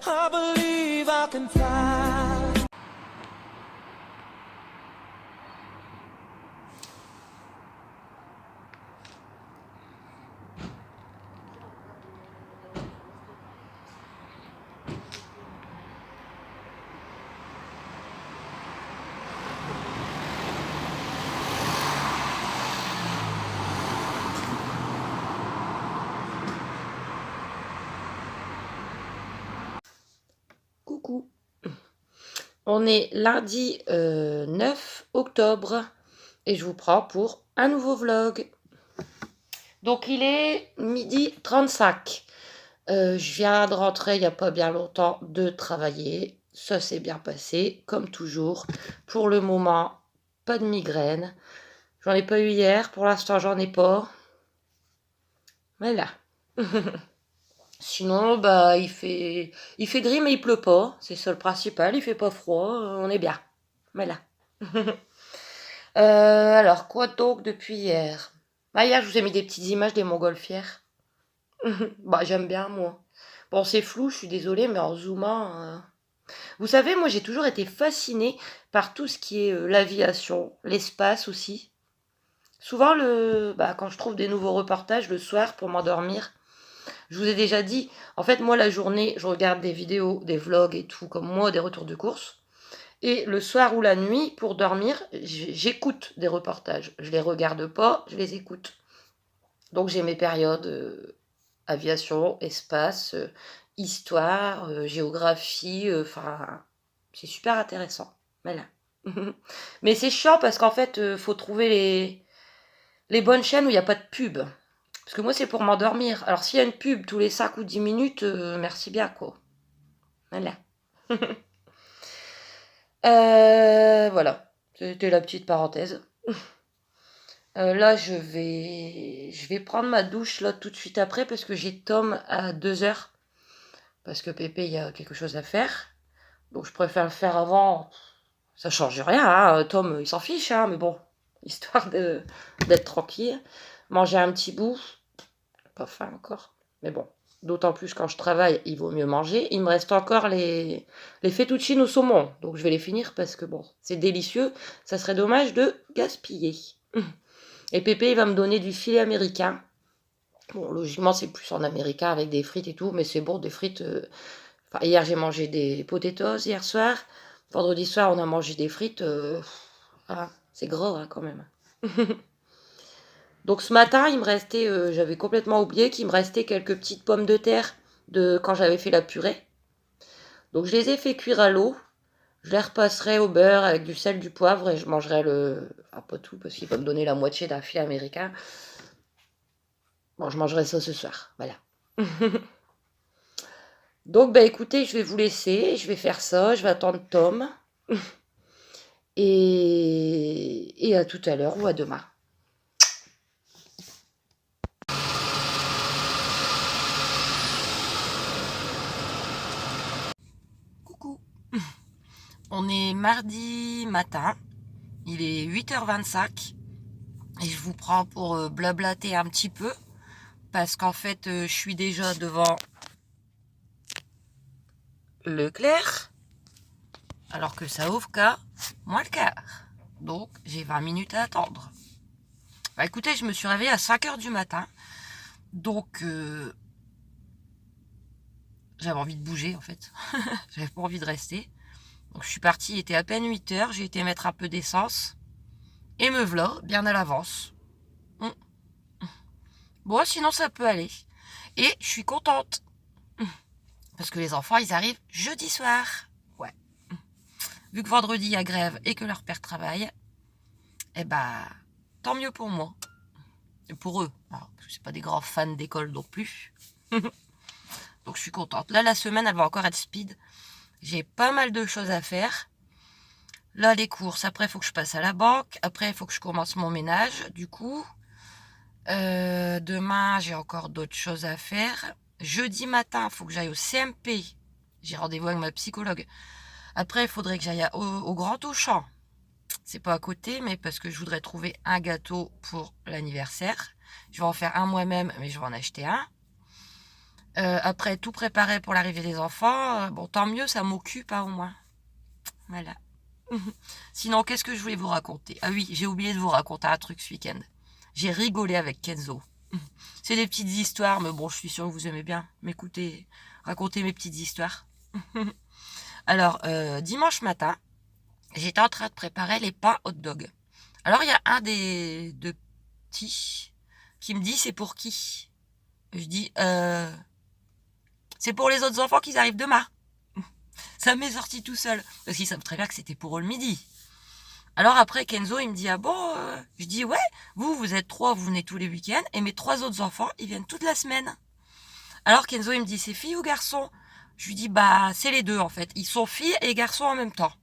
I believe I can fly. Coucou. On est lundi 9 octobre et je vous prends pour un nouveau vlog. Donc il est 12h35. Je viens de rentrer il n'y a pas bien longtemps de travailler. Ça s'est bien passé, comme toujours. Pour le moment, pas de migraine. J'en ai pas eu hier, pour l'instant j'en ai pas. Voilà. Sinon, bah il fait gris mais il pleut pas. C'est ça le principal, il fait pas froid, on est bien. Voilà. Alors, quoi donc depuis hier? Bah, hier, je vous ai mis des petites images des montgolfières. Bah, j'aime bien, moi. Bon, c'est flou, je suis désolée, mais en zoomant... Vous savez, moi, j'ai toujours été fascinée par tout ce qui est l'aviation, l'espace aussi. Souvent, quand je trouve des nouveaux reportages le soir pour m'endormir, je vous ai déjà dit, en fait, moi, la journée, je regarde des vidéos, des vlogs et tout, comme moi, des retours de course. Et le soir ou la nuit, pour dormir, j'écoute des reportages. Je les regarde pas, je les écoute. Donc j'ai mes périodes aviation, espace, histoire, géographie, enfin, c'est super intéressant. Voilà. Mais c'est chiant parce qu'en fait, faut trouver les bonnes chaînes où il n'y a pas de pub. Parce que moi, c'est pour m'endormir. Alors s'il y a une pub tous les 5 ou 10 minutes, merci bien, quoi. Voilà. Voilà, c'était la petite parenthèse. Là, je vais prendre ma douche là tout de suite après parce que j'ai Tom à 2h. Parce que Pépé, il y a quelque chose à faire. Donc je préfère le faire avant. Ça change rien, hein. Tom, il s'en fiche, hein, mais bon, histoire d'être tranquille. Manger un petit bout. Pas faim encore. Mais bon, d'autant plus quand je travaille, il vaut mieux manger. Il me reste encore les fettuccine au saumon. Donc je vais les finir parce que bon, c'est délicieux. Ça serait dommage de gaspiller. Et Pépé, il va me donner du filet américain. Bon, logiquement, c'est plus en américain avec des frites et tout, mais c'est bon, des frites. Enfin, hier, j'ai mangé des potatoes hier soir. Vendredi soir, on a mangé des frites. Voilà, c'est gros hein, quand même. Donc ce matin, il me restait, j'avais complètement oublié qu'il me restait quelques petites pommes de terre de quand j'avais fait la purée. Donc je les ai fait cuire à l'eau. Je les repasserai au beurre avec du sel, du poivre et je mangerai enfin, pas tout parce qu'il va me donner la moitié d'un filet américain. Bon, je mangerai ça ce soir. Voilà. Donc, bah écoutez, je vais vous laisser. Je vais faire ça. Je vais attendre Tom. Et à tout à l'heure ou à demain. Coucou. On est mardi matin. Il est 8h25. Et je vous prends pour blablater un petit peu. Parce qu'en fait, je suis déjà devant Leclerc. Alors que ça ouvre qu'à moins le quart. Donc, j'ai 20 minutes à attendre. Bah écoutez, je me suis réveillée à 5h du matin. Donc, j'avais envie de bouger en fait. J'avais pas envie de rester. Donc, je suis partie, il était à peine 8h. J'ai été mettre un peu d'essence. Et me voilà, bien à l'avance. Bon, sinon ça peut aller. Et je suis contente. Parce que les enfants, ils arrivent jeudi soir. Ouais. Vu que vendredi, il y a grève et que leur père travaille, eh ben, tant mieux pour moi. Et pour eux. Alors, parce que c'est pas des grands fans d'école non plus. Donc je suis contente. Là, la semaine, elle va encore être speed. J'ai pas mal de choses à faire. Là, les courses. Après, il faut que je passe à la banque. Après, il faut que je commence mon ménage. Du coup, demain, j'ai encore d'autres choses à faire. Jeudi matin, il faut que j'aille au CMP. J'ai rendez-vous avec ma psychologue. Après, il faudrait que j'aille au Grand Auchan. C'est pas à côté, mais parce que je voudrais trouver un gâteau pour l'anniversaire. Je vais en faire un moi-même, mais je vais en acheter un. Après tout préparé pour l'arrivée des enfants, bon tant mieux, ça m'occupe hein, au moins. Voilà. Sinon, qu'est-ce que je voulais vous raconter? Ah oui, j'ai oublié de vous raconter un truc ce week-end. J'ai rigolé avec Kenzo. C'est des petites histoires, mais bon, je suis sûre que vous aimez bien m'écouter raconter mes petites histoires. Alors, dimanche matin, j'étais en train de préparer les pains hot dog. Alors, il y a un des deux petits qui me dit c'est pour qui? Je dis c'est pour les autres enfants qui arrivent demain. Ça m'est sorti tout seul parce qu'ils savent très bien que c'était pour eux le midi. Alors après Kenzo il me dit ah bon je dis ouais vous êtes 3 vous venez tous les week-ends et mes 3 autres enfants ils viennent toute la semaine. Alors Kenzo il me dit c'est fille ou garçon? Je lui dis bah c'est les deux en fait, ils sont filles et garçons en même temps.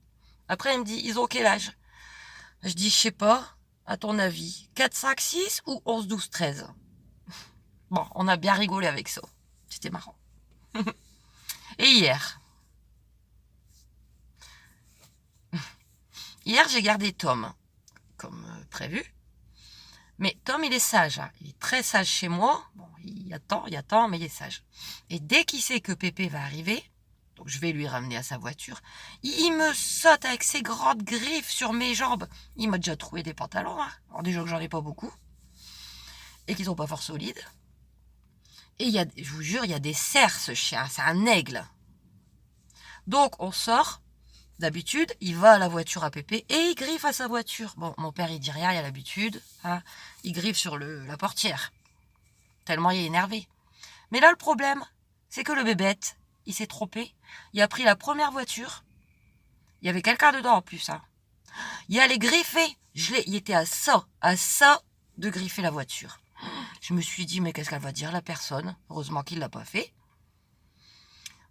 Après il me dit ils ont quel âge? Je dis je sais pas, à ton avis 4, 5, 6 ou 11, 12, 13? Bon on a bien rigolé avec ça, c'était marrant. Et hier j'ai gardé Tom comme prévu. Mais Tom, il est sage, hein. Il est très sage chez moi. Bon, il attend, mais il est sage. Et dès qu'il sait que Pépé va arriver, donc je vais lui ramener à sa voiture, il me saute avec ses grandes griffes sur mes jambes. Il m'a déjà trouvé des pantalons, hein. Alors déjà que j'en ai pas beaucoup, et qu'ils sont pas fort solides. Et je vous jure, il y a des cerfs, ce chien, c'est un aigle. Donc on sort. D'habitude, il va à la voiture à Pépé et il griffe à sa voiture. Bon, mon père, il dit rien, il a l'habitude. Hein. Il griffe sur la portière. Tellement il est énervé. Mais là, le problème, c'est que le bébête, il s'est trompé. Il a pris la première voiture. Il y avait quelqu'un dedans en plus. Hein. Il allait griffer. Il était à ça de griffer la voiture. Je me suis dit, mais qu'est-ce qu'elle va dire, la personne? Heureusement qu'il ne l'a pas fait.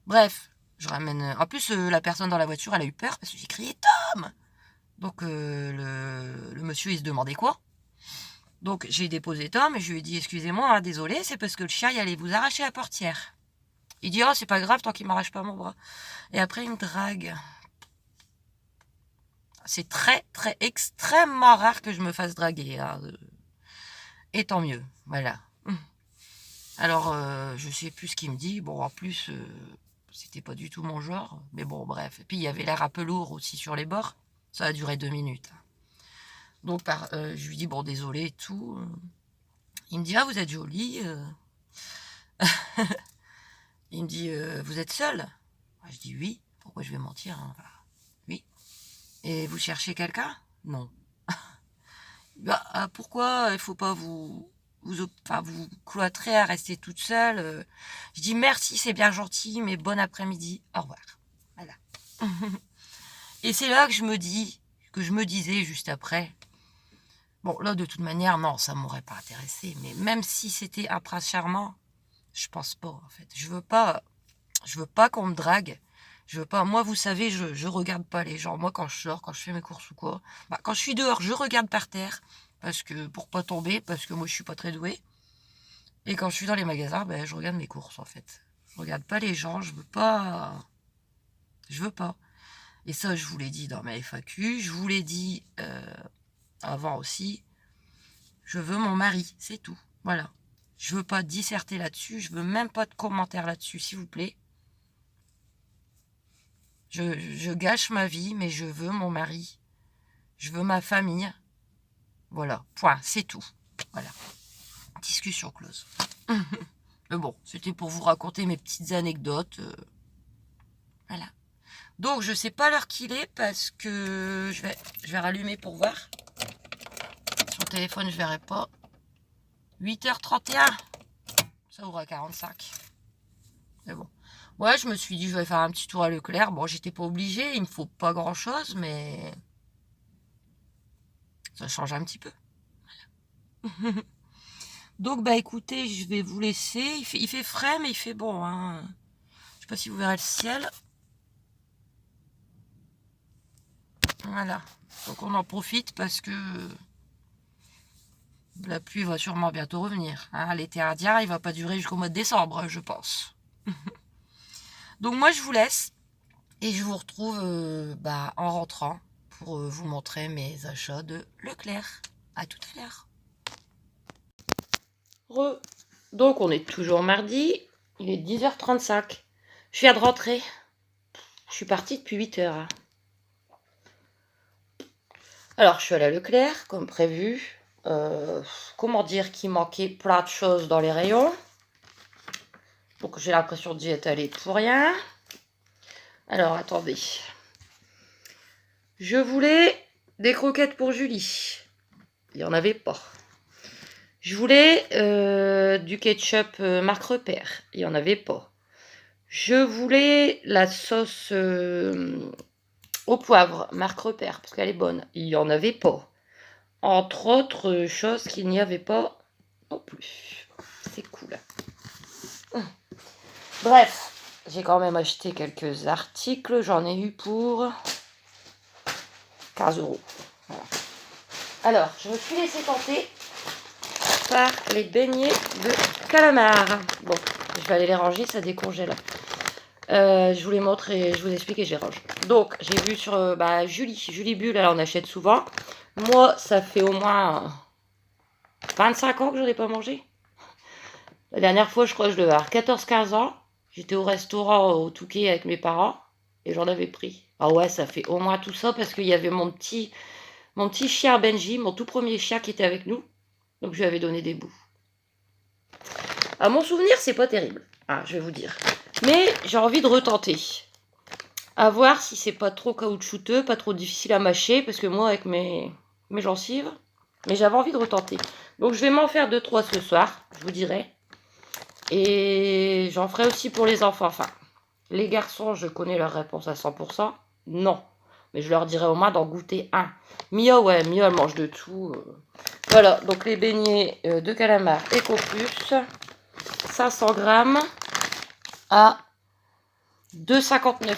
Bref. Je ramène. En plus, la personne dans la voiture, elle a eu peur parce que j'ai crié Tom. Donc le monsieur, il se demandait quoi. Donc j'ai déposé Tom et je lui ai dit excusez-moi, hein, désolé, c'est parce que le chien il allait vous arracher la portière. Il dit oh c'est pas grave tant qu'il m'arrache pas mon bras. Et après il me drague. C'est très très extrêmement rare que je me fasse draguer. Hein. Et tant mieux, voilà. Alors je sais plus ce qu'il me dit. Bon en plus. C'était pas du tout mon genre, mais bon, bref. Et puis, il y avait l'air un peu lourd aussi sur les bords. Ça a duré 2 minutes. Donc, je lui dis, bon, désolé et tout. Il me dit, ah, vous êtes jolie. Il me dit, vous êtes seule? Je dis, oui. Pourquoi je vais mentir hein? Oui. Et vous cherchez quelqu'un? Non. Bah, pourquoi il faut pas vous cloîtrer à rester toute seule. Je dis merci, c'est bien gentil, mais bon après-midi, au revoir. Voilà. Et c'est là que je me disais juste après, bon là de toute manière, non, ça m'aurait pas intéressé, mais même si c'était un prince charmant, je pense pas en fait. Je veux pas qu'on me drague. Je veux pas. Moi, vous savez, je regarde pas les gens. Moi, quand je sors, quand je fais mes courses ou quoi, quand je suis dehors, je regarde par terre pour pas tomber, parce que moi, je suis pas très douée. Et quand je suis dans les magasins, je regarde mes courses en fait. Je regarde pas les gens. Je veux pas. Et ça, je vous l'ai dit dans ma FAQ. Je vous l'ai dit avant aussi. Je veux mon mari, c'est tout. Voilà. Je veux pas disserter là-dessus. Je veux même pas de commentaires là-dessus, s'il vous plaît. Je gâche ma vie, mais je veux mon mari. Je veux ma famille. Voilà, point, c'est tout. Voilà. Discussion close. Mais bon, c'était pour vous raconter mes petites anecdotes. Voilà. Donc, je sais pas l'heure qu'il est parce que je vais rallumer pour voir. Sur le téléphone, je verrai pas. 8h31. Ça ouvre à 45. Mais bon. Ouais, je me suis dit, je vais faire un petit tour à Leclerc. Bon, j'étais pas obligée, il me faut pas grand-chose, mais ça change un petit peu. Voilà. Donc, écoutez, je vais vous laisser. Il fait frais, mais il fait bon. Hein. Je sais pas si vous verrez le ciel. Voilà. Donc, on en profite parce que la pluie va sûrement bientôt revenir. Hein. L'été indien, il va pas durer jusqu'au mois de décembre, je pense. Donc, moi, je vous laisse. Et je vous retrouve en rentrant pour vous montrer mes achats de Leclerc. À tout à l'heure. Donc on est toujours mardi. Il est 10h35. Je viens de rentrer. Je suis partie depuis 8h. Hein. Alors, je suis allée à Leclerc, comme prévu. Comment dire qu'il manquait plein de choses dans les rayons. Donc, j'ai l'impression d'y être allée pour rien. Alors, attendez. Je voulais des croquettes pour Julie. Il n'y en avait pas. Je voulais du ketchup marque Repère. Il n'y en avait pas. Je voulais la sauce au poivre marque Repère, parce qu'elle est bonne. Il n'y en avait pas. Entre autres choses qu'il n'y avait pas non plus. C'est cool. Bref, j'ai quand même acheté quelques articles. J'en ai eu pour 15 €. Voilà. Alors, je me suis laissée tenter par les beignets de calamar. Bon, je vais aller les ranger, ça décongèle. Je vous les montre et je vous explique et je les range. Donc, j'ai vu sur Julie Bulle, elle en achète souvent. Moi, ça fait au moins 25 ans que je n'en ai pas mangé. La dernière fois, je crois que je devais avoir 14-15 ans. J'étais au restaurant au Touquet avec mes parents et j'en avais pris. Ah ouais, ça fait au moins tout ça parce qu'il y avait mon petit chien Benji, mon tout premier chien qui était avec nous. Donc je lui avais donné des bouts. À mon souvenir, c'est pas terrible. Ah, je vais vous dire. Mais j'ai envie de retenter. À voir si c'est pas trop caoutchouteux, pas trop difficile à mâcher, parce que moi, avec mes gencives, mais j'avais envie de retenter. Donc je vais m'en faire 2-3 ce soir, je vous dirai. Et j'en ferai aussi pour les enfants. Enfin, les garçons, je connais leur réponse à 100%. Non. Mais je leur dirai au moins d'en goûter un. Mia, ouais, Mia, elle mange de tout. Voilà, donc les beignets de calamar EcoPlus. 500 grammes à 2,59 €.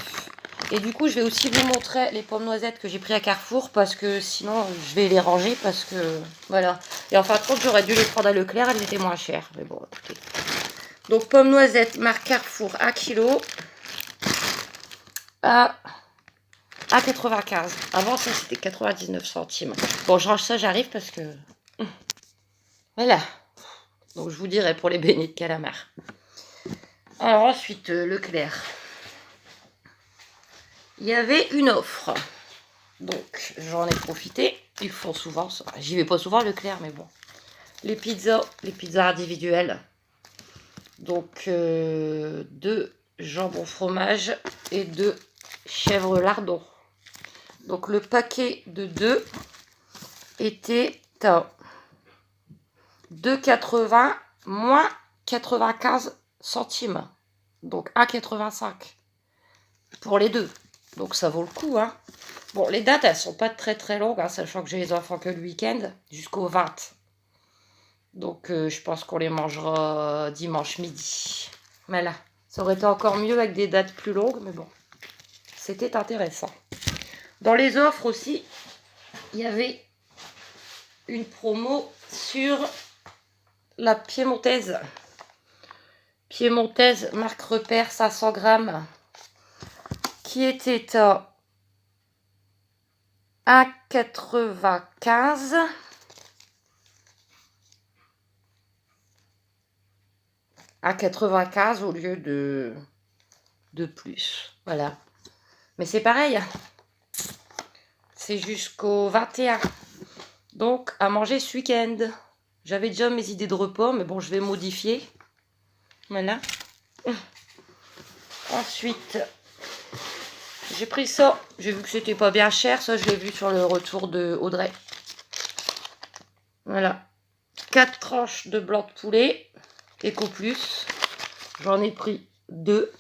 Et du coup, je vais aussi vous montrer les pommes noisettes que j'ai pris à Carrefour parce que sinon, je vais les ranger parce que voilà. Et en fin de compte, j'aurais dû les prendre à Leclerc, elles étaient moins chères. Mais bon, écoutez. Donc, pommes noisettes marque Carrefour à kilo à 95. Avant, ça c'était 99 centimes. Bon, je range ça, j'arrive parce que voilà. Donc, je vous dirai pour les beignets de calamar. Alors ensuite, Leclerc. Il y avait une offre. Donc, j'en ai profité. Ils font souvent ça. J'y vais pas souvent, Leclerc, mais bon. Les pizzas individuelles. Donc, 2 jambon fromage et 2 chèvre lardon. Donc, le paquet de 2 était à 2,80 moins 95 centimes. Donc, 1,85 pour les deux. Donc, ça vaut le coup, hein. Bon, les dates, elles sont pas très très longues, hein, sachant que j'ai les enfants que le week-end, jusqu'au 20. Donc, je pense qu'on les mangera dimanche midi. Voilà. Ça aurait été encore mieux avec des dates plus longues, mais bon. C'était intéressant. Dans les offres aussi, il y avait une promo sur la piémontaise. Piémontaise, marque Repère, 500 grammes. Qui était à 1,95 €. À 95 au lieu de plus. Voilà. Mais c'est pareil. C'est jusqu'au 21. Donc, à manger ce week-end. J'avais déjà mes idées de repas, mais bon, je vais modifier. Voilà. Ensuite, j'ai pris ça. J'ai vu que c'était pas bien cher. Ça, je l'ai vu sur le retour de Audrey. Voilà. 4 tranches de blanc de poulet. EcoPlus. J'en ai pris 2.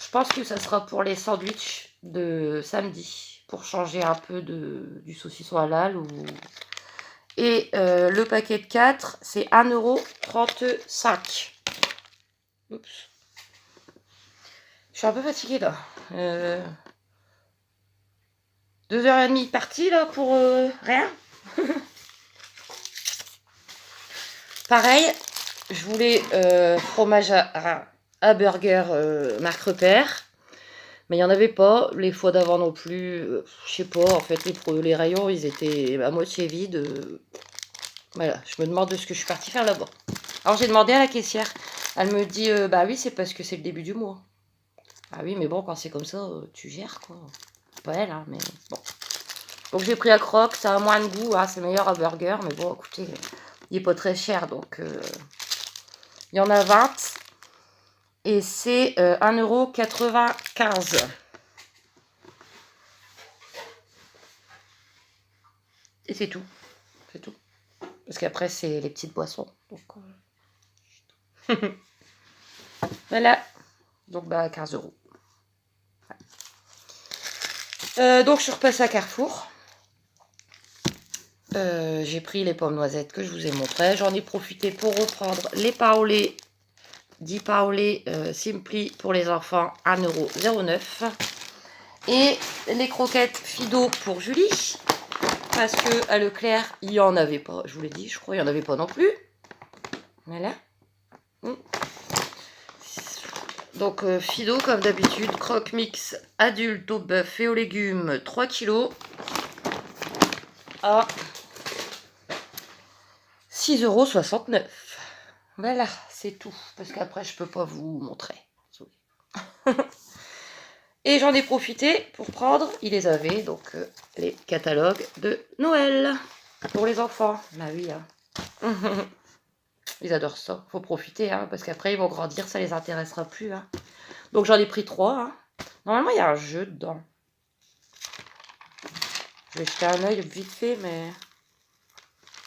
Je pense que ça sera pour les sandwichs de samedi. Pour changer un peu du saucisson halal. Et le paquet de 4, c'est 1,35 €. Oups. Je suis un peu fatiguée là. 2h30 partie là pour rien. Pareil, je voulais fromage à burger marque Repère. Mais il n'y en avait pas. Les fois d'avant non plus. Je sais pas, en fait, les rayons, ils étaient à moitié vides. Voilà, je me demande de ce que je suis partie faire là-bas. Alors j'ai demandé à la caissière, Elle me dit, bah oui, c'est parce que c'est le début du mois. Ah oui, mais bon, quand c'est comme ça, tu gères, quoi. Pas elle, hein, mais bon. Donc j'ai pris un croque, ça a moins de goût, hein, c'est meilleur à burger, mais bon, écoutez, il est pas très cher, donc il y en a 20, et c'est 1,95 €. Et c'est tout, parce qu'après, c'est les petites boissons, donc voilà, donc bah 15 €. Donc je repasse à Carrefour. J'ai pris les pommes noisettes que je vous ai montrées. J'en ai profité pour reprendre les paolés, 10 paolés Simply pour les enfants, 1,09 €. Et les croquettes Fido pour Julie, parce que à Leclerc, il n'y en avait pas. Je vous l'ai dit, je crois, il n'y en avait pas non plus. Voilà. Donc Fido, comme d'habitude, croque mix adulte au bœuf et aux légumes, 3 kg à 6,69 €. Voilà, c'est tout. Parce qu'après, je peux pas vous montrer. Et j'en ai profité pour prendre, ils les avaient, donc les catalogues de Noël pour les enfants. Bah oui, hein. Ils adorent ça. Faut profiter, hein, parce qu'après, ils vont grandir, ça les intéressera plus. Hein. Donc j'en ai pris 3. Hein. Normalement, il y a un jeu dedans. Je vais jeter un œil vite fait, mais...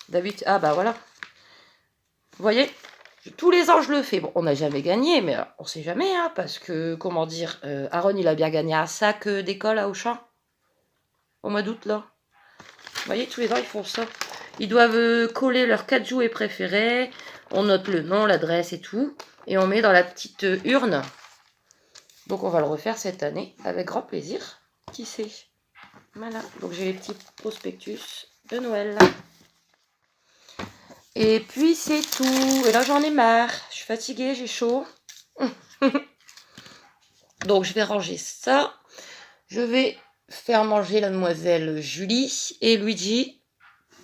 D'habitude... Ah bah voilà. Vous voyez, tous les ans je le fais. Bon, on n'a jamais gagné, mais on sait jamais, hein, parce que, comment dire, Aaron, il a bien gagné un sac d'école à Auchan. Au mois d'août, là. Vous voyez, tous les ans, ils font ça. Ils doivent coller leurs 4 jouets préférés. On note le nom, l'adresse et tout. Et on met dans la petite urne. Donc, on va le refaire cette année avec grand plaisir. Qui sait? Voilà. Donc, j'ai les petits prospectus de Noël. Et puis, c'est tout. Et là, j'en ai marre. Je suis fatiguée, j'ai chaud. Donc, je vais ranger ça. Je vais faire manger la demoiselle Julie et Luigi.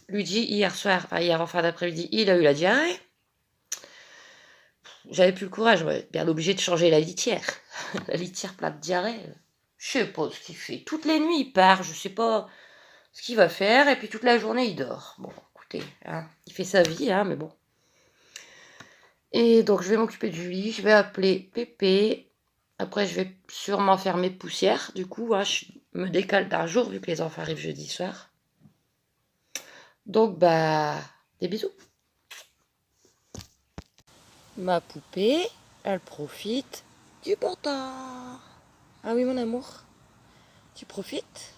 Luigi, hier en fin d'après-midi, il a eu la diarrhée. J'avais plus le courage, ouais. Bien obligé de changer la litière. La litière pleine de diarrhée. Je sais pas ce qu'il fait. Toutes les nuits, il part. Je sais pas ce qu'il va faire. Et puis toute la journée, il dort. Bon, écoutez, hein, il fait sa vie, hein, mais bon. Et donc, je vais m'occuper de Julie. Je vais appeler Pépé. Après, je vais sûrement faire mes poussières. Du coup, hein, je me décale d'un jour, vu que les enfants arrivent jeudi soir. Donc, bah, des bisous. Ma poupée, elle profite du beau temps. Ah oui, mon amour, tu profites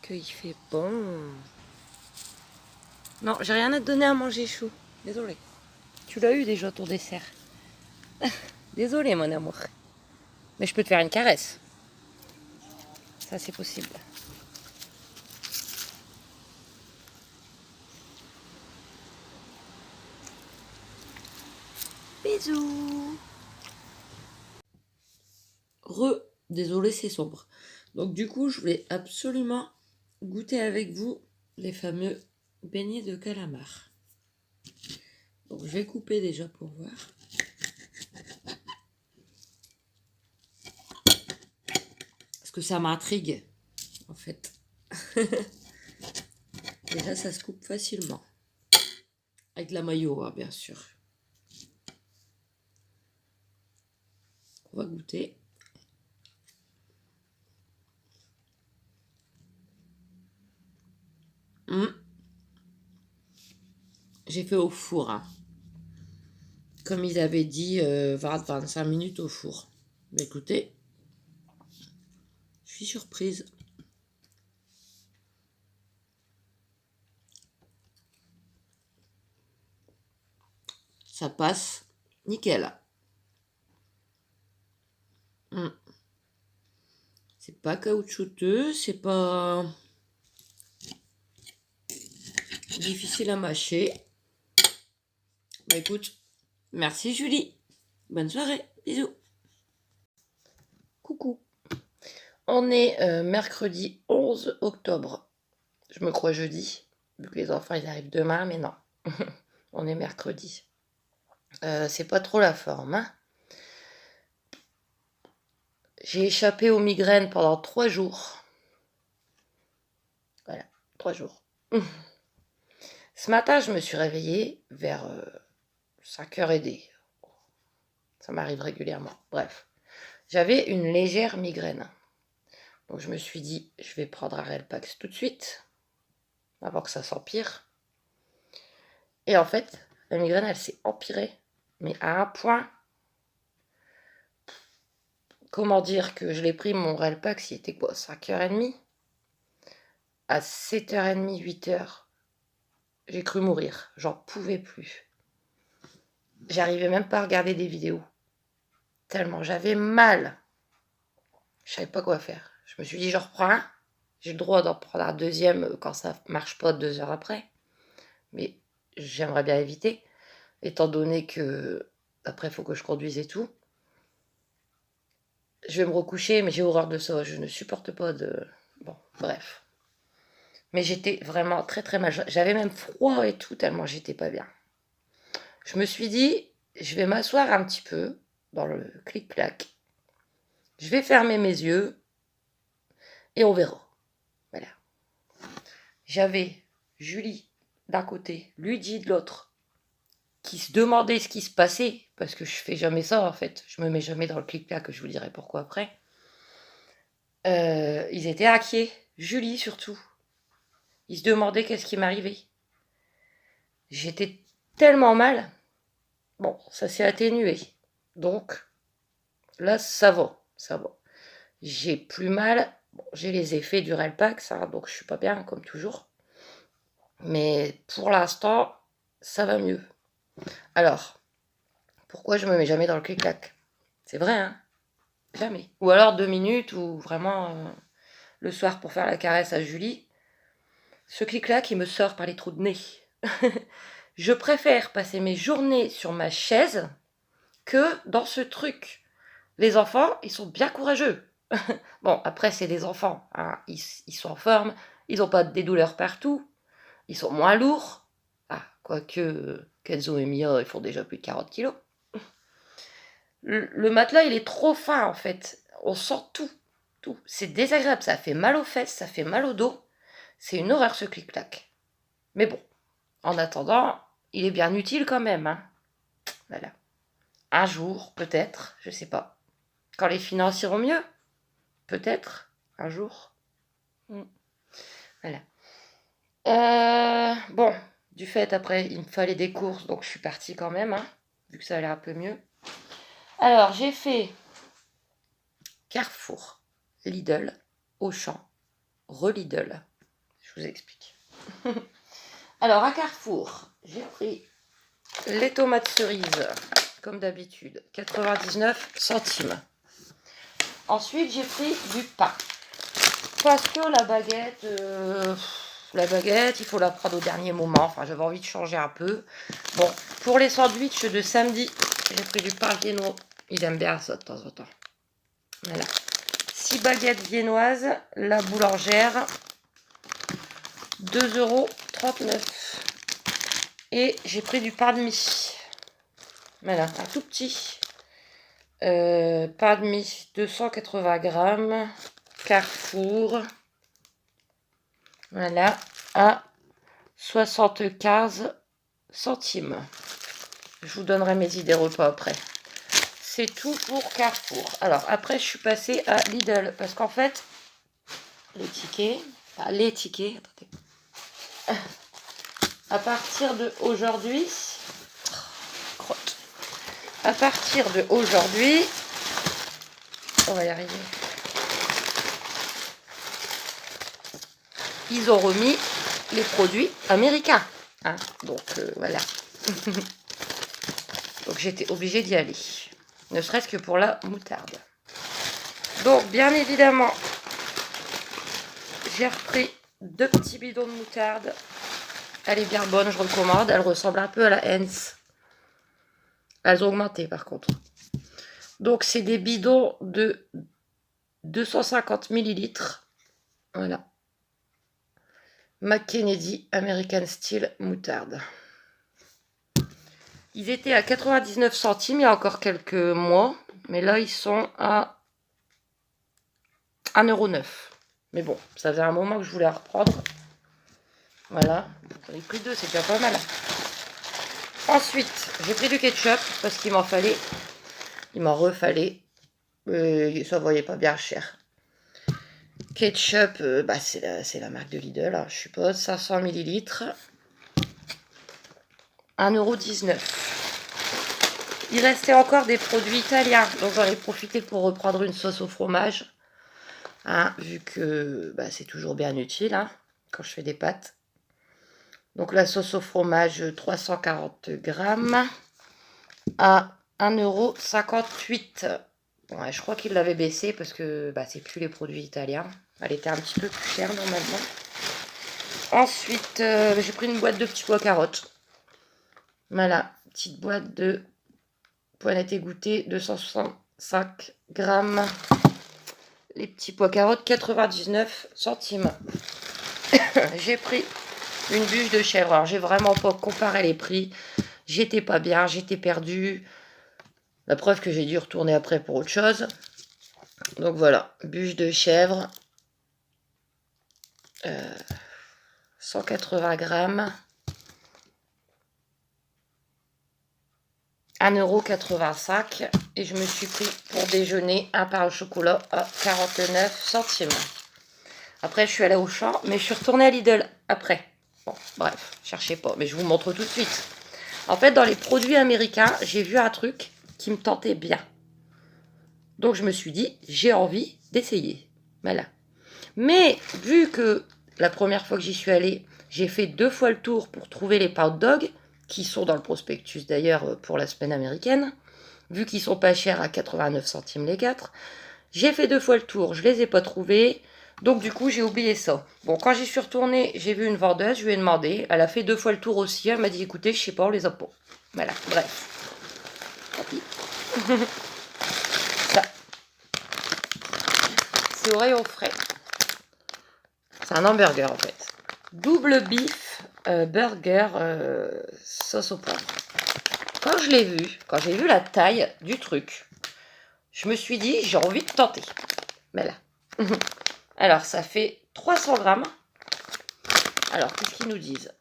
qu'il fait bon. Non, j'ai rien à te donner à manger, chou. Désolée. Tu l'as eu déjà, ton dessert. Désolée, mon amour. Mais je peux te faire une caresse. Ça, c'est possible. Bisous. Désolé, c'est sombre. Donc du coup, je voulais absolument goûter avec vous les fameux beignets de calamar. Donc je vais couper déjà pour voir. Parce que ça m'intrigue, en fait. Déjà, ça se coupe facilement. Avec la mayo, hein, bien sûr. On va goûter. J'ai fait au four. Hein. Comme ils avaient dit, 20-25 minutes au four. Mais écoutez, je suis surprise. Ça passe nickel. C'est pas caoutchouteux, c'est pas difficile à mâcher. Bah écoute, merci Julie. Bonne soirée, bisous. Coucou. On est mercredi 11 octobre. Je me crois jeudi, vu que les enfants ils arrivent demain, mais non. On est mercredi. C'est pas trop la forme, hein. J'ai échappé aux migraines pendant 3 jours. Voilà, 3 jours. Ce matin, je me suis réveillée vers 5h30. Ça m'arrive régulièrement. Bref, j'avais une légère migraine. Donc je me suis dit, je vais prendre un Relpax tout de suite, avant que ça s'empire. Et en fait, la migraine, elle s'est empirée. Mais à un point, comment dire que je l'ai pris, mon Relpax, il était quoi, 5h30 ? À 7h30, 8h, j'ai cru mourir. J'en pouvais plus. J'arrivais même pas à regarder des vidéos. Tellement j'avais mal. Je savais pas quoi faire. Je me suis dit, je reprends un. J'ai le droit d'en prendre un deuxième quand ça marche pas 2 heures après. Mais j'aimerais bien éviter, étant donné que après, il faut que je conduise et tout. Je vais me recoucher, mais j'ai horreur de ça. Je ne supporte pas de... Bon, bref. Mais j'étais vraiment très très mal. J'avais même froid et tout, tellement j'étais pas bien. Je me suis dit, je vais m'asseoir un petit peu dans le clic-clac. Je vais fermer mes yeux et on verra. Voilà. J'avais Julie d'un côté, Ludie de l'autre, qui se demandait ce qui se passait, parce que je fais jamais ça en fait. Je me mets jamais dans le clic-clac, je vous dirai pourquoi après. Ils étaient inquiets, Julie surtout. Ils se demandaient qu'est-ce qui m'arrivait. J'étais tellement mal. Bon, ça s'est atténué. Donc, là, ça va. Ça va. J'ai plus mal. Bon, j'ai les effets du Relpax, hein, donc je suis pas bien, comme toujours. Mais pour l'instant, ça va mieux. Alors, pourquoi je me mets jamais dans le clic-clac ? C'est vrai, hein ? Jamais. Ou alors 2 minutes, ou vraiment le soir pour faire la caresse à Julie. Ce clic-clac, il me sort par les trous de nez. Je préfère passer mes journées sur ma chaise que dans ce truc. Les enfants, ils sont bien courageux. Bon, après, c'est des enfants. Hein. Ils sont en forme. Ils n'ont pas des douleurs partout. Ils sont moins lourds. Ah, quoique Kenzo et Mia, ils font déjà plus de 40 kilos. Le matelas, il est trop fin, en fait. On sent tout. Tout. C'est désagréable. Ça fait mal aux fesses, ça fait mal au dos. C'est une horreur, ce clic-clac. Mais bon, en attendant, il est bien utile quand même. Hein. Voilà. Un jour, peut-être, je sais pas. Quand les finances iront mieux, peut-être, un jour. Voilà. Bon, du fait, après, il me fallait des courses, donc je suis partie quand même, hein, vu que ça allait un peu mieux. Alors, j'ai fait Carrefour, Lidl, Auchan, Lidl. Je vous explique. Alors, à Carrefour, j'ai pris les tomates cerises, comme d'habitude, 99 centimes. Ensuite, j'ai pris du pain. Parce que la baguette, il faut la prendre au dernier moment. Enfin, j'avais envie de changer un peu. Bon, pour les sandwichs de samedi, j'ai pris du pain viennois. Ils aiment bien ça de temps en temps. Voilà. 6 baguettes viennoises, la boulangère, 2,39 €. Et j'ai pris du pain de mie. Voilà, un tout petit. Pain de mie, 280 grammes. Carrefour. Voilà, à 75 centimes. Je vous donnerai mes idées repas après. C'est tout pour Carrefour. Alors, après, je suis passée à Lidl. Parce qu'en fait, les tickets, attendez. À partir de aujourd'hui, on va y arriver. Ils ont remis les produits américains. Hein, donc, voilà. Donc, j'étais obligée d'y aller. Ne serait-ce que pour la moutarde. Donc, bien évidemment, j'ai repris 2 petits bidons de moutarde. Elle est bien bonne, je recommande. Elle ressemble un peu à la Heinz. Elles ont augmenté, par contre. Donc, c'est des bidons de 250 millilitres. Voilà. McKennedy American Style moutarde. Ils étaient à 99 centimes il y a encore quelques mois. Mais là, ils sont à 1,09 €. Mais bon, ça faisait un moment que je voulais reprendre. Voilà. J'en ai pris 2, c'est déjà pas mal. Ensuite, j'ai pris du ketchup parce qu'il m'en fallait. Il m'en refallait. Ça voyait pas bien cher. Ketchup, c'est la marque de Lidl, hein, je suppose. 500 millilitres. 1,19 €. Il restait encore des produits italiens. Donc j'en ai profité pour reprendre une sauce au fromage. Hein, vu que c'est toujours bien utile hein, quand je fais des pâtes. Donc la sauce au fromage 340 grammes à 1,58 €. Ouais, je crois qu'il l'avait baissé parce que c'est plus les produits italiens. Elle était un petit peu plus chère normalement. Ensuite, j'ai pris une boîte de petits pois carottes. Voilà, petite boîte de poinettes égouttées, 265 grammes. Les petits pois carottes, 99 centimes. J'ai pris une bûche de chèvre. Alors, j'ai vraiment pas comparé les prix. J'étais pas bien, j'étais perdue. La preuve que j'ai dû retourner après pour autre chose. Donc voilà, bûche de chèvre. 180 grammes. 1,85 € et je me suis pris pour déjeuner un pain au chocolat à 49 centimes. Après, je suis allée au champ, mais je suis retournée à Lidl après. Bon, bref, cherchez pas, mais je vous montre tout de suite. En fait, dans les produits américains, j'ai vu un truc qui me tentait bien. Donc, je me suis dit, j'ai envie d'essayer. Voilà. Mais, vu que la première fois que j'y suis allée, j'ai fait 2 fois le tour pour trouver les hot dogs, qui sont dans le prospectus d'ailleurs pour la semaine américaine, vu qu'ils sont pas chers à 89 centimes les 4, j'ai fait 2 fois le tour, je les ai pas trouvés, donc du coup j'ai oublié ça. Bon, quand j'y suis retournée, j'ai vu une vendeuse, je lui ai demandé, elle a fait 2 fois le tour aussi, elle m'a dit écoutez, je sais pas, on les a pas. Voilà, bref. Tant pis. Ça. C'est au rayon frais. C'est un hamburger en fait. Double beef burger sauce au poivre. Quand je l'ai vu, quand j'ai vu la taille du truc, je me suis dit, j'ai envie de tenter. Mais là. Alors, ça fait 300 grammes. Alors, qu'est-ce qu'ils nous disent?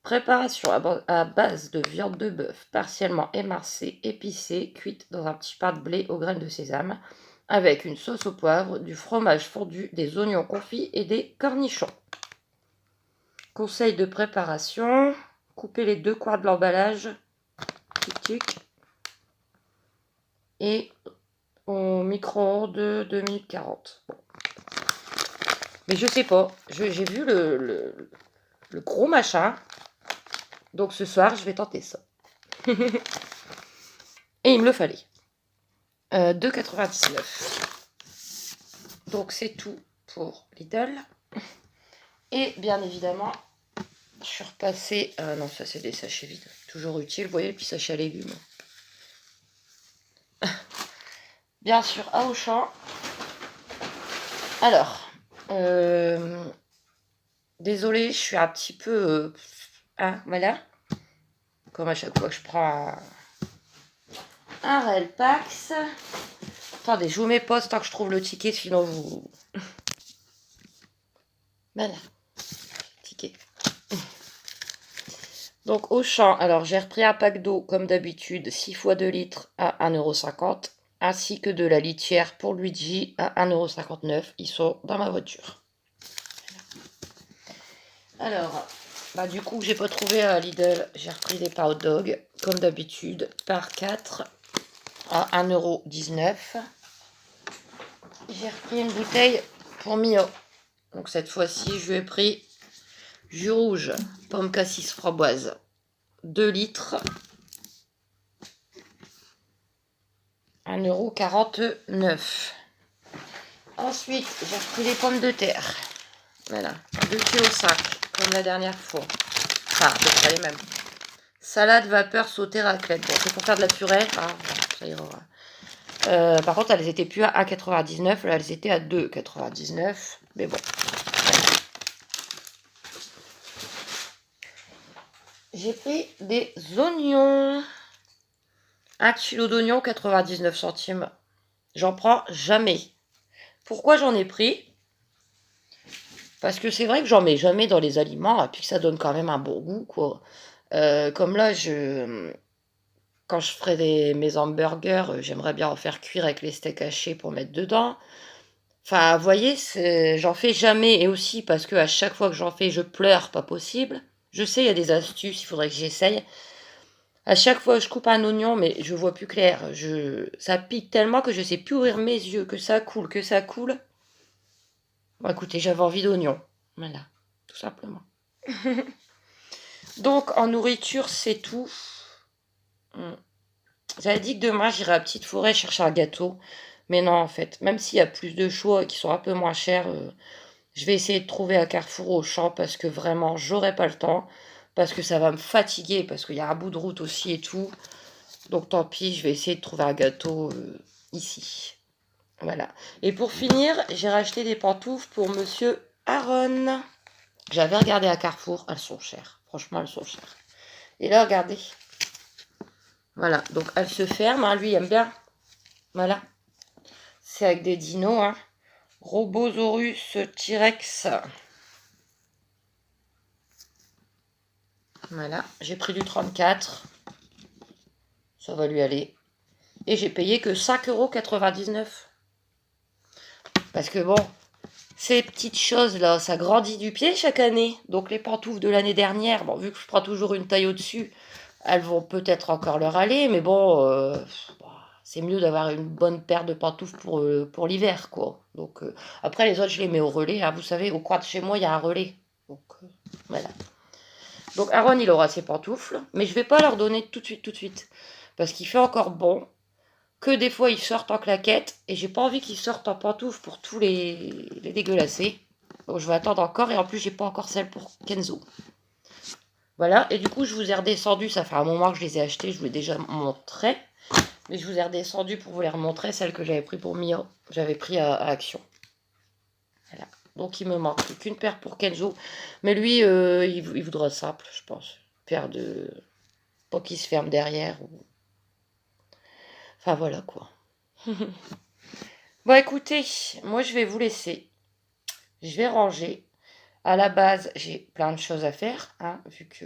Préparation à base de viande de bœuf, partiellement émincée, épicée, cuite dans un petit pain de blé aux graines de sésame, avec une sauce au poivre, du fromage fondu, des oignons confits et des cornichons. Conseil de préparation, couper les 2 quarts de l'emballage, tic, et au micro-ondes 2 minutes 40. Bon. Mais je sais pas, j'ai vu le gros machin, donc ce soir je vais tenter ça. Et il me le fallait. 2,99 €. Donc c'est tout pour Lidl. Et bien évidemment, je suis repassée... non, ça c'est des sachets vides. Toujours utile. Vous voyez les petits sachets à légumes. Bien sûr, à Auchan. Alors, désolée, je suis un petit peu... voilà. Comme à chaque fois que je prends un Réel Pax. Attendez, je vous mets pause tant que je trouve le ticket, sinon vous... Voilà. Ticket. Donc Auchan, alors j'ai repris un pack d'eau comme d'habitude, 6 fois 2 litres à 1,50 €, ainsi que de la litière pour Luigi à 1,59 €. Ils sont dans ma voiture. Alors, du coup, j'ai pas trouvé à Lidl, j'ai repris des hot dogs, comme d'habitude, par 4 à 1,19 €. J'ai repris une bouteille pour Mio. Donc cette fois-ci, je lui ai pris jus rouge, pomme cassis framboise, 2 litres, 1,49 €. Ensuite, j'ai repris les pommes de terre. Voilà, 2,5 kg, comme la dernière fois. Enfin, à peu près les mêmes. Salade vapeur sautée raclette. Bon, c'est pour faire de la purée. Ça ira. Par contre, elles étaient plus à 1,99 €, là, elles étaient à 2,99 €. Mais bon. j'ai pris des oignons. 1 kg d'oignons, 99 centimes. J'en prends jamais. Pourquoi j'en ai pris? Parce que c'est vrai que j'en mets jamais dans les aliments, et puis que ça donne quand même un bon goût, quoi. Comme là, quand je ferai mes hamburgers, j'aimerais bien en faire cuire avec les steaks hachés pour mettre dedans. Enfin, vous voyez, j'en fais jamais. Et aussi parce que à chaque fois que j'en fais, je pleure, pas possible. Je sais, il y a des astuces, il faudrait que j'essaye. À chaque fois, je coupe un oignon, mais je vois plus clair. Ça pique tellement que je sais plus ouvrir mes yeux, que ça coule, que ça coule. Bon, écoutez, j'avais envie d'oignon. Voilà, tout simplement. Donc, en nourriture, c'est tout. J'avais dit que demain, j'irai à Petite Forêt chercher un gâteau. Mais non, en fait, même s'il y a plus de choix qui sont un peu moins chers, je vais essayer de trouver à Carrefour au champ parce que vraiment, j'aurai pas le temps. Parce que ça va me fatiguer, parce qu'il y a un bout de route aussi et tout. Donc tant pis, je vais essayer de trouver un gâteau ici. Voilà. Et pour finir, j'ai racheté des pantoufles pour Monsieur Aaron. J'avais regardé à Carrefour, elles sont chères. Franchement, elles sont chères. Et là, regardez. Voilà, donc elles se ferment, hein. Lui, il aime bien. Voilà. C'est avec des dinos, hein. Robosaurus T-Rex. Voilà, j'ai pris du 34. Ça va lui aller. Et j'ai payé que 5,99 €. Parce que bon, ces petites choses-là, ça grandit du pied chaque année. Donc les pantoufles de l'année dernière, bon, vu que je prends toujours une taille au-dessus, elles vont peut-être encore leur aller. Mais bon, c'est mieux d'avoir une bonne paire de pantoufles pour l'hiver, quoi. Donc après, les autres, je les mets au relais, hein. Vous savez, au coin de chez moi, il y a un relais. Donc voilà. Donc Aaron, il aura ses pantoufles. Mais je vais pas leur donner tout de suite, tout de suite. Parce qu'il fait encore bon. Que des fois, ils sortent en claquettes. Et j'ai pas envie qu'ils sortent en pantoufles pour tous les dégueulasser. Donc je vais attendre encore. Et en plus, j'ai pas encore celle pour Kenzo. Voilà. Et du coup, je vous ai redescendu. Ça fait un moment que je les ai achetés. Je vous l'ai déjà montré. Mais je vous ai redescendu pour vous les remontrer. Celle que j'avais pris pour Mia. J'avais pris à Action. Voilà. Donc il me manque plus qu'une paire pour Kenzo. Mais lui, il voudra simple, je pense. Paire de... Pas qu'il se ferme derrière. Enfin voilà quoi. Bon écoutez, moi je vais vous laisser. Je vais ranger. À la base, j'ai plein de choses à faire, hein, vu que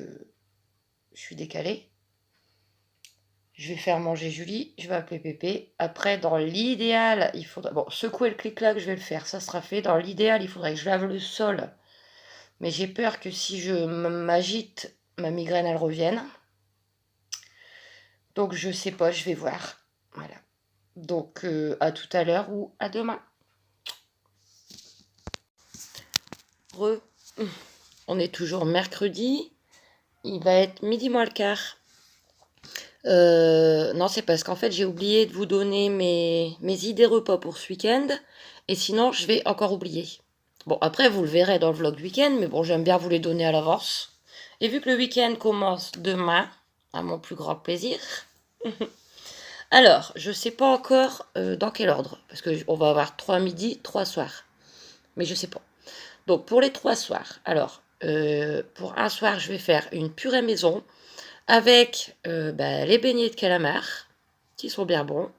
je suis décalée. Je vais faire manger Julie, je vais appeler Pépé. Après, dans l'idéal, il faudra... Bon, secouer le clic-clac, je vais le faire, ça sera fait. Dans l'idéal, il faudrait que je lave le sol. Mais j'ai peur que si je m'agite, ma migraine, elle revienne. Donc je sais pas, je vais voir. Voilà. Donc à tout à l'heure ou à demain. On est toujours mercredi. Il va être midi moins le quart. Non, c'est parce qu'en fait, j'ai oublié de vous donner mes idées repas pour ce week-end. Et sinon, je vais encore oublier. Bon, après, vous le verrez dans le vlog week-end. Mais bon, j'aime bien vous les donner à l'avance. Et vu que le week-end commence demain, à mon plus grand plaisir. Alors, je sais pas encore dans quel ordre. Parce qu'on va avoir 3 midis, 3 soirs. Mais je sais pas. Donc, pour les 3 soirs, alors, pour un soir, je vais faire une purée maison avec les beignets de calamar, qui sont bien bons.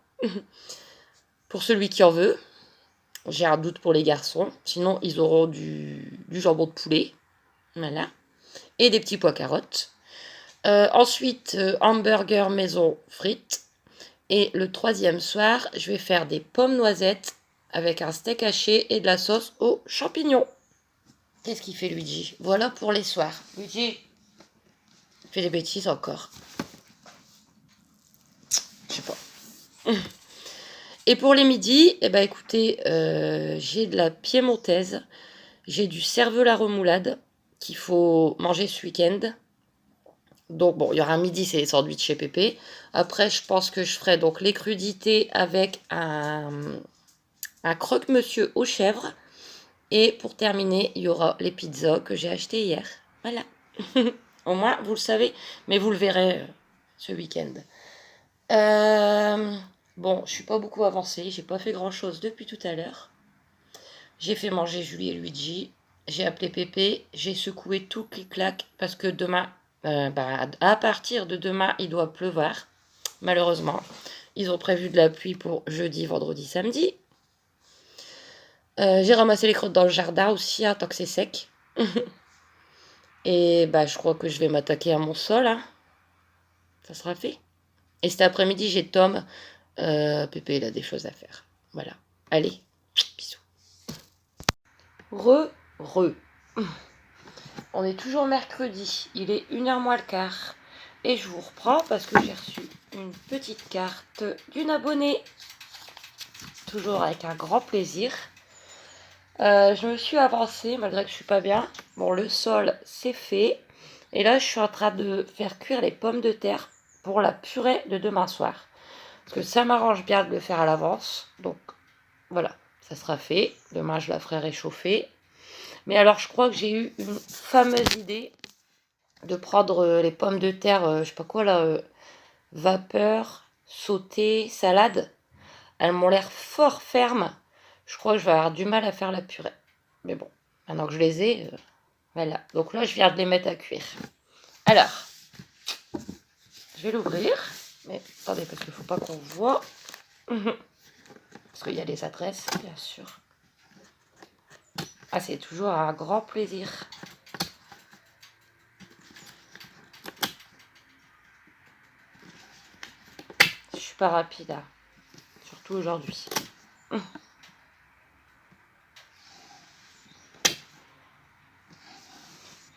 Pour celui qui en veut. J'ai un doute pour les garçons. Sinon, ils auront du jambon de poulet. Voilà. Et des petits pois carottes. Ensuite, hamburger maison frites. Et le troisième soir, je vais faire des pommes noisettes avec un steak haché et de la sauce aux champignons. Qu'est-ce qu'il fait Luigi? Voilà pour les soirs. Luigi fait des bêtises encore. Je sais pas. Et pour les midis, eh ben écoutez, j'ai de la piémontaise, j'ai du cervelas à remoulade qu'il faut manger ce week-end. Donc bon, il y aura un midi, c'est les sandwichs chez Pépé. Après, je pense que je ferai donc les crudités avec un croque-monsieur aux chèvres. Et pour terminer, il y aura les pizzas que j'ai achetées hier. Voilà. Au moins, vous le savez, mais vous le verrez ce week-end. Bon, je suis pas beaucoup avancée, j'ai pas fait grand-chose depuis tout à l'heure. J'ai fait manger Julie et Luigi, j'ai appelé Pépé, j'ai secoué tout clic-clac parce que demain, À partir de demain, il doit pleuvoir. Malheureusement, ils ont prévu de la pluie pour jeudi, vendredi, samedi. J'ai ramassé les crottes dans le jardin aussi, tant que c'est sec. Et je crois que je vais m'attaquer à mon sol, hein. Ça sera fait. Et cet après-midi, j'ai Tom. Pépé, il a des choses à faire. Voilà. Allez, bisous. Re. On est toujours mercredi. Il est 1h moins le quart. Et je vous reprends parce que j'ai reçu une petite carte d'une abonnée. Toujours avec un grand plaisir. Je me suis avancée malgré que je suis pas bien. Bon, le sol, c'est fait. Et là, je suis en train de faire cuire les pommes de terre pour la purée de demain soir. Parce que ça m'arrange bien de le faire à l'avance. Donc, voilà, ça sera fait. Demain, je la ferai réchauffer. Mais alors, je crois que j'ai eu une fameuse idée de prendre les pommes de terre, je sais pas quoi là, vapeur, sauté, salade. Elles m'ont l'air fort fermes. Je crois que je vais avoir du mal à faire la purée. Mais bon, maintenant que je les ai, voilà. Donc là, je viens de les mettre à cuire. Alors, je vais l'ouvrir. Mais attendez, parce qu'il ne faut pas qu'on voit. Parce qu'il y a les adresses, bien sûr. Ah, c'est toujours un grand plaisir. Je suis pas rapide, hein. Surtout aujourd'hui.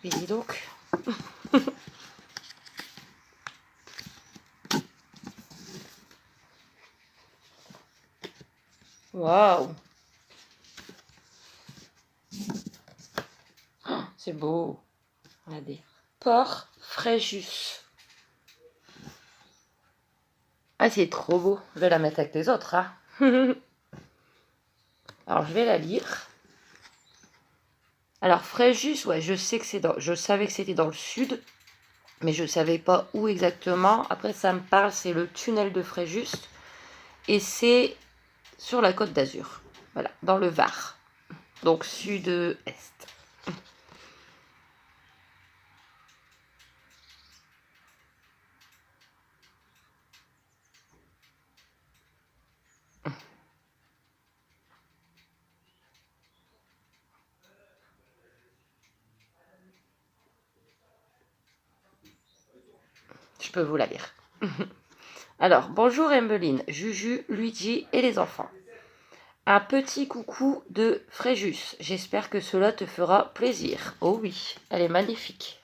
Mais dis donc. Waouh. C'est beau. Regardez. Port Fréjus. Ah, c'est trop beau. Je vais la mettre avec les autres, hein. Alors, je vais la lire. Alors, Fréjus, ouais, je savais que c'était dans le sud, mais je ne savais pas où exactement. Après, ça me parle, c'est le tunnel de Fréjus. Et c'est sur la Côte d'Azur. Voilà, dans le Var. Donc, sud-est. Je peux vous la lire. Alors, bonjour Emmeline, Juju, Luigi et les enfants. Un petit coucou de Fréjus. J'espère que cela te fera plaisir. Oh oui, elle est magnifique.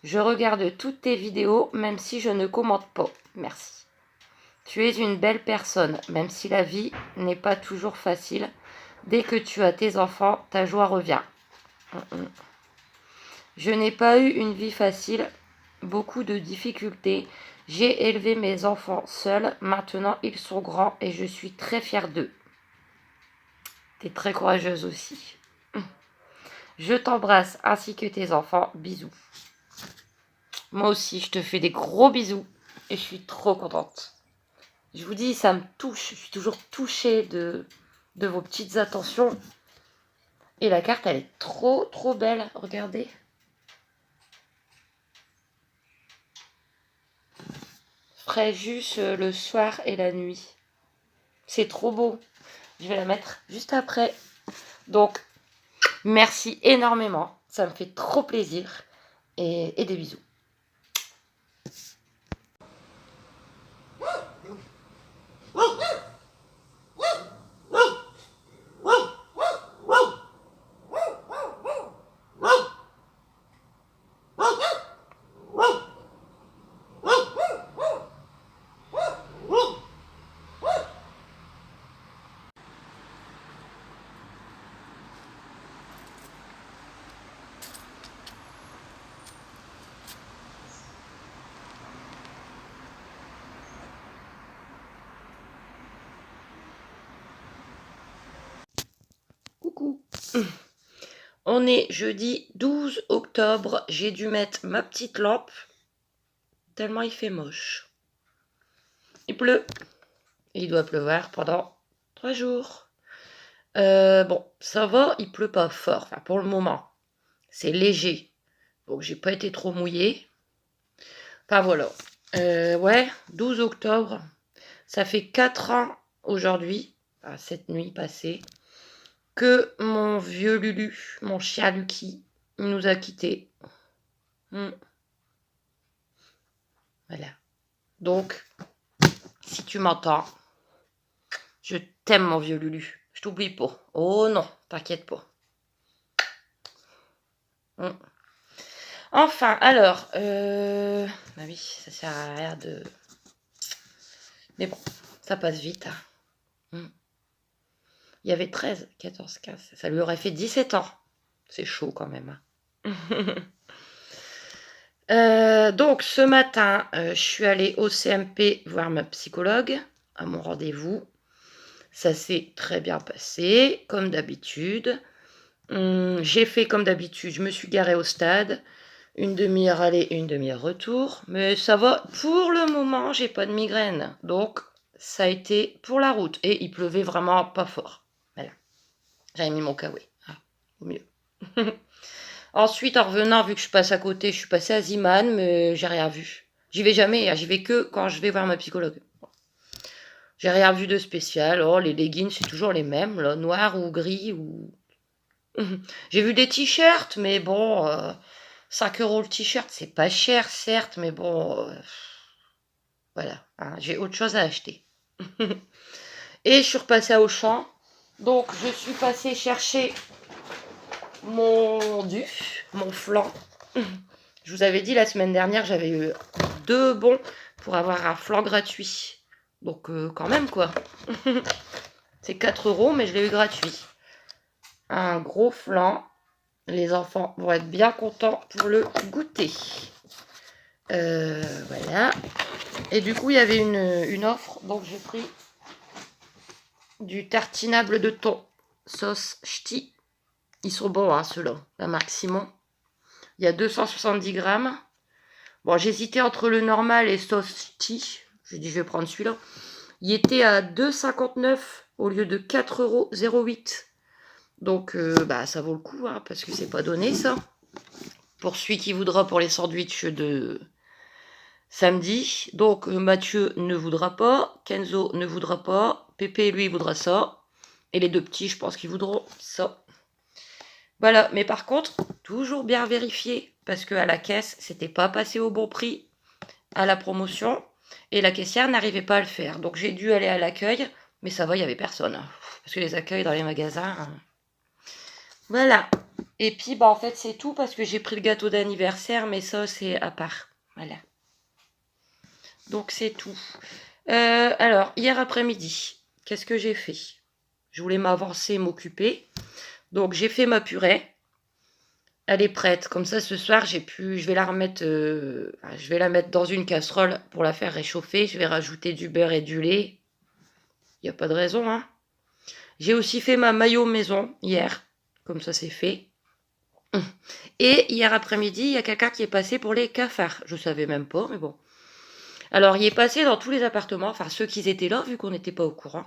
Je regarde toutes tes vidéos, même si je ne commente pas. Merci. Tu es une belle personne, même si la vie n'est pas toujours facile. Dès que tu as tes enfants, ta joie revient. Je n'ai pas eu une vie facile, beaucoup de difficultés. J'ai élevé mes enfants seuls. Maintenant, ils sont grands et je suis très fière d'eux. T'es très courageuse aussi. Je t'embrasse ainsi que tes enfants. Bisous. Moi aussi, je te fais des gros bisous et je suis trop contente. Je vous dis, ça me touche. Je suis toujours touchée de vos petites attentions. Et la carte, elle est trop, trop belle. Regardez. Fréjus le soir et la nuit. C'est trop beau. Je vais la mettre juste après. Donc, merci énormément. Ça me fait trop plaisir. Et des bisous. Coucou. On est jeudi 12 octobre. J'ai dû mettre ma petite lampe tellement il fait moche. Il pleut. Et il doit pleuvoir pendant 3 jours. Bon, ça va, il pleut pas fort. Enfin, pour le moment, c'est léger. Donc, j'ai pas été trop mouillée. Enfin, voilà. Ouais, 12 octobre. Ça fait 4 ans aujourd'hui, cette nuit passée, que mon vieux Lulu, mon chien Lucky, nous a quittés. Voilà. Donc, si tu m'entends, je t'aime, mon vieux Lulu. Je t'oublie pas. Oh non, t'inquiète pas. Enfin, alors, bah oui, ça sert à rien de... Mais bon, ça passe vite. Il y avait 13, 14, 15. Ça lui aurait fait 17 ans. C'est chaud quand même. Donc, ce matin, je suis allée au CMP voir ma psychologue à mon rendez-vous. Ça s'est très bien passé, comme d'habitude. J'ai fait comme d'habitude, je me suis garée au stade. Une demi-heure aller, une demi-heure retour. Mais ça va, pour le moment, j'ai pas de migraine. Donc, ça a été pour la route. Et il pleuvait vraiment pas fort. Voilà. J'avais mis mon kawaii. Au mieux. Ensuite, en revenant, vu que je passe à côté, je suis passée à Ziman, mais j'ai rien vu. J'y vais jamais, j'y vais que quand je vais voir ma psychologue. J'ai rien vu de spécial. Oh, les leggings, c'est toujours les mêmes, là, noir ou gris ou... J'ai vu des t-shirts, mais bon, 5 € le t-shirt, c'est pas cher, certes, mais bon, voilà, hein, j'ai autre chose à acheter. Et je suis repassée à Auchan, donc je suis passée chercher mon mon flan. Je vous avais dit la semaine dernière, j'avais eu 2 bons pour avoir un flan gratuit. Donc quand même quoi. C'est 4 €, mais je l'ai eu gratuit. Un gros flan. Les enfants vont être bien contents pour le goûter. Voilà. Et du coup, il y avait une offre. Donc, j'ai pris du tartinable de thon. Sauce ch'ti. Ils sont bons, hein, ceux-là. La marque Simon. Il y a 270 grammes. Bon, j'hésitais entre le normal et sauce ch'ti. J'ai dit, je vais prendre celui-là. Il était à 2,59 € au lieu de 4,08 €. Donc, bah, ça vaut le coup, hein, parce que c'est pas donné, ça. Pour celui qui voudra pour les sandwichs de samedi. Donc, Mathieu ne voudra pas. Kenzo ne voudra pas. Pépé, lui, voudra ça. Et les 2 petits, je pense qu'ils voudront ça. Voilà. Mais par contre, toujours bien vérifier. Parce qu'à la caisse, c'était pas passé au bon prix à la promotion. Et la caissière n'arrivait pas à le faire. Donc, j'ai dû aller à l'accueil. Mais ça va, il n'y avait personne. Parce que les accueils dans les magasins... Voilà. Et puis, bah, en fait, c'est tout parce que j'ai pris le gâteau d'anniversaire, mais ça, c'est à part. Voilà. Donc, c'est tout. Alors, hier après-midi, qu'est-ce que j'ai fait? Je voulais m'avancer, m'occuper. Donc, j'ai fait ma purée. Elle est prête. Comme ça, ce soir, je vais la remettre... je vais la mettre dans une casserole pour la faire réchauffer. Je vais rajouter du beurre et du lait. Il n'y a pas de raison, hein. J'ai aussi fait ma mayo maison hier. Comme ça, c'est fait. Et hier après-midi, il y a quelqu'un qui est passé pour les cafards. Je savais même pas, mais bon. Alors, il est passé dans tous les appartements, enfin ceux qui étaient là, vu qu'on n'était pas au courant.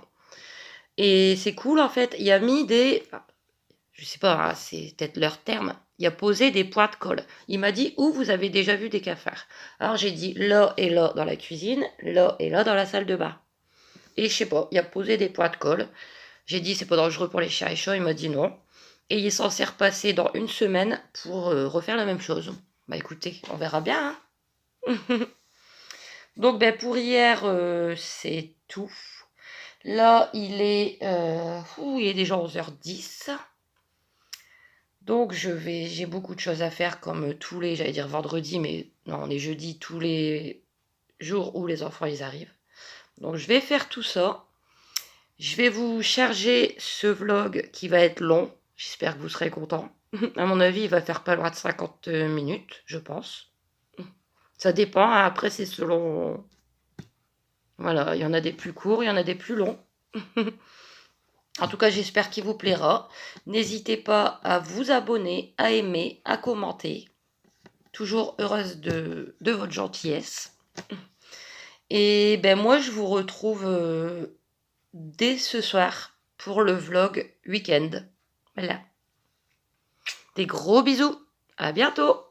Et c'est cool, en fait. Il a mis des... Je sais pas, hein, c'est peut-être leur terme. Il a posé des poids de colle. Il m'a dit, où vous avez déjà vu des cafards? Alors, j'ai dit, là et là dans la cuisine, là et là dans la salle de bain. Et je sais pas, il a posé des poids de colle. J'ai dit, c'est pas dangereux pour les chiens et chats. Il m'a dit non. Et il est censé repasser dans une semaine pour refaire la même chose. Bah écoutez, on verra bien. Hein. Donc ben, pour hier, c'est tout. Là, il est déjà 11h10. Donc j'ai beaucoup de choses à faire comme tous les, j'allais dire vendredi, mais non, les jeudis, tous les jours où les enfants ils arrivent. Donc je vais faire tout ça. Je vais vous charger ce vlog qui va être long. J'espère que vous serez contents. À mon avis, il va faire pas loin de 50 minutes, je pense. Ça dépend, hein. Après c'est selon... Voilà, il y en a des plus courts, il y en a des plus longs. En tout cas, j'espère qu'il vous plaira. N'hésitez pas à vous abonner, à aimer, à commenter. Toujours heureuse de votre gentillesse. Et ben moi, je vous retrouve dès ce soir pour le vlog week-end. Voilà. Des gros bisous. À bientôt.